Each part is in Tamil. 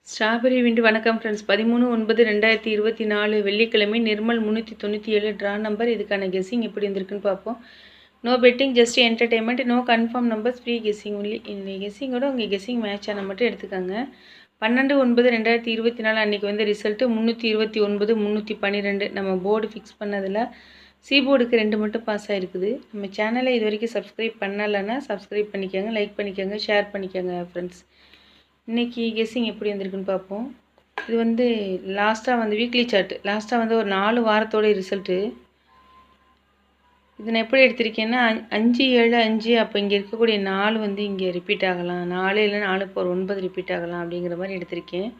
ஸ்ட்ராபெரி விண்டு வணக்கம் ஃப்ரெண்ட்ஸ். 13/9/2024 வெள்ளிக்கிழமை. Nirmal 397 draw number. இதுக்கான கெஸ்ஸிங் எப்படி இருந்திருக்குன்னு பார்ப்போம். No betting, just entertainment, no confirm numbers, free guessing only. இந்த கெஸ்ஸிங்கோட உங்கள் கெஸ்ஸிங் மேட்ச் ஆனால் மட்டும் எடுத்துக்கோங்க. 12/9/2024 அன்றைக்கி வந்து ரிசல்ட்டு 329 312. நம்ம போர்டு ஃபிக்ஸ் பண்ணதில் சி போர்டுக்கு 2 மட்டும் பாஸ் ஆகிருக்குது. நம்ம சேனலை இது வரைக்கும் சப்ஸ்கிரைப் பண்ணலைன்னா சப்ஸ்கிரைப் பண்ணிக்கோங்க, லைக் பண்ணிக்கோங்க, ஷேர் பண்ணிக்கோங்க ஃப்ரெண்ட்ஸ். இன்றைக்கி கெஸ்ஸிங் எப்படி வந்திருக்குன்னு பார்ப்போம். இது வந்து லாஸ்ட்டாக வந்து வீக்லி சார்ட்டு. லாஸ்ட்டாக வந்து ஒரு 4 வாரத்தோட ரிசல்ட்டு. இது நான் எப்படி எடுத்திருக்கேன்னா 5 7 5 அப்போ இங்கே இருக்கக்கூடிய 4 வந்து இங்கே ரிப்பீட் ஆகலாம், 4 இல்லை 4 இப்போ 9 ரிப்பீட் ஆகலாம் அப்படிங்கிற மாதிரி எடுத்திருக்கேன்.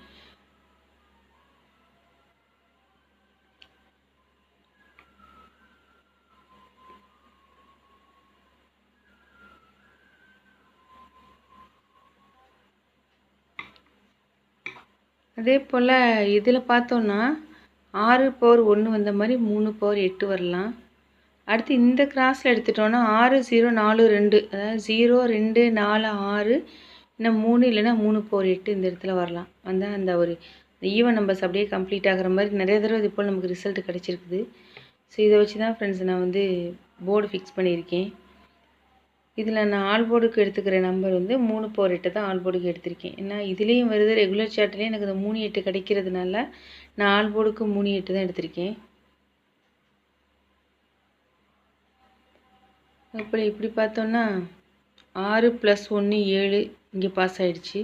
அதே போல் இதில் பார்த்தோன்னா 6 பவர் 1 வந்த மாதிரி 3 பவர் 8 வரலாம். அடுத்து இந்த கிராஸில் எடுத்துட்டோன்னா 6 0 4 2, அதாவது 0 2 4 6, இன்னும் 3 இல்லைன்னா 3 பவர் 8 இந்த இடத்துல வரலாம். வந்தால் அந்த ஒரு ஈவன் நம்பர்ஸ் அப்படியே கம்ப்ளீட் ஆகிற மாதிரி நிறைய தடவை இது போல் நமக்கு ரிசல்ட் கிடச்சிருக்குது. ஸோ இதை வச்சு தான் ஃப்ரெண்ட்ஸ் நான் வந்து போர்டு ஃபிக்ஸ் பண்ணியிருக்கேன். இதில் நான் ஆல் போர்டுக்கு எடுத்துக்கிற நம்பர் வந்து 3 பவர் 8 தான் ஆல் போர்டுக்கு எடுத்திருக்கேன். ஏன்னா இதுலேயும் வருது, ரெகுலர் சார்ட்லேயும் எனக்கு இந்த 3 8 கிடைக்கிறதுனால நான் ஆல் போர்டுக்கு 3 8 தான் எடுத்திருக்கேன். அப்புறம் இப்படி பார்த்தோன்னா 6 + 1 7 இங்கே பாஸ் ஆகிடுச்சு.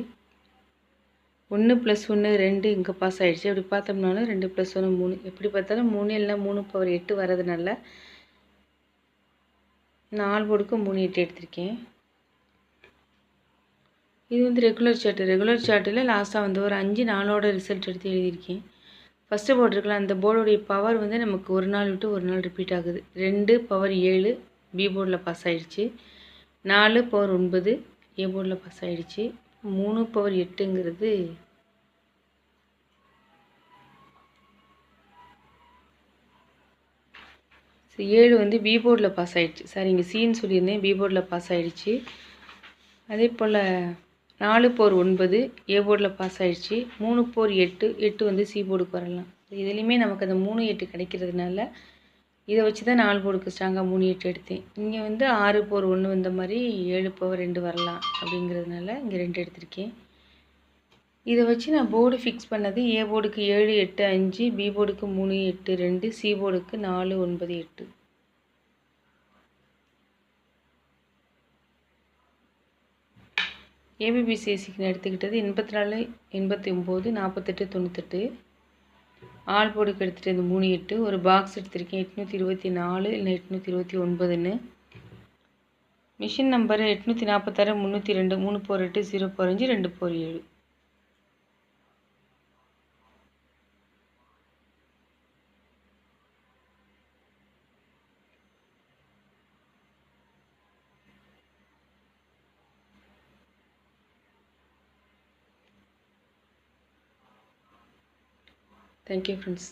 1 + 1 2 இங்கே பாஸ் ஆகிடுச்சு. அப்படி பார்த்தோம்னாலும் 2 + 1 3, எப்படி பார்த்தாலும் 3 இல்லைனா 3 பவர் 8 வரதுனால நான் ஆல் போர்டுக்கு 3 8 எடுத்திருக்கேன். இது வந்து ரெகுலர் சார்ட்டு. ரெகுலர் சார்ட்டில் லாஸ்ட்டாக வந்து ஒரு 5 நாளோட ரிசல்ட் எடுத்து எழுதியிருக்கேன். ஃபஸ்ட்டு போர்டு இருக்கலாம், அந்த போர்டுடைய பவர் வந்து நமக்கு ஒரு நாள் விட்டு ஒரு நாள் ரிப்பீட் ஆகுது. 2 பவர் 7 பி போர்டில் பாஸ் ஆகிடுச்சு. 4 பவர் 9 ஏ போர்டில் பாஸ் ஆகிடுச்சு. 3 பவர் 8ங்கிறது ஸோ 7 வந்து பி போர்டில் பாஸ் ஆகிடுச்சு. சாரி, இங்கே சின்னு சொல்லியிருந்தேன், பி போர்டில் பாஸ் ஆகிடுச்சு. அதே போல் 4 பவர் 9 ஏ போர்டில் பாஸ் ஆகிடுச்சு. 3 பவர் 8 8 வந்து சி போர்டுக்கு வரலாம். இதுலேயுமே நமக்கு அந்த 3 8 கிடைக்கிறதுனால இதை வச்சு தான் 4 போர்டுக்கு ஸ்ட்ராங்காக 3 8 எடுத்தேன். இங்கே வந்து 6 பவர் 1 வந்த மாதிரி 7 பவர் 2 வரலாம் அப்படிங்கிறதுனால இங்கே 2 எடுத்திருக்கேன். இதை வச்சு நான் போர்டு ஃபிக்ஸ் பண்ணது ஏ போர்டுக்கு 7 8 5, பி போர்டுக்கு 3 8 2, சி போர்டுக்கு 4 9 8. ஏபிபிசிஎஸ்சிக்கு நான் எடுத்துக்கிட்டது 84 89 48 98. ஆல் போர்டுக்கு எடுத்துகிட்டு இந்த 3 8, ஒரு பாக்ஸ் எடுத்திருக்கேன் 824 இல்லை 829ன்னு. Machine number 846 302 3 power 8 0 power 5 2 power 7. Thank you friends.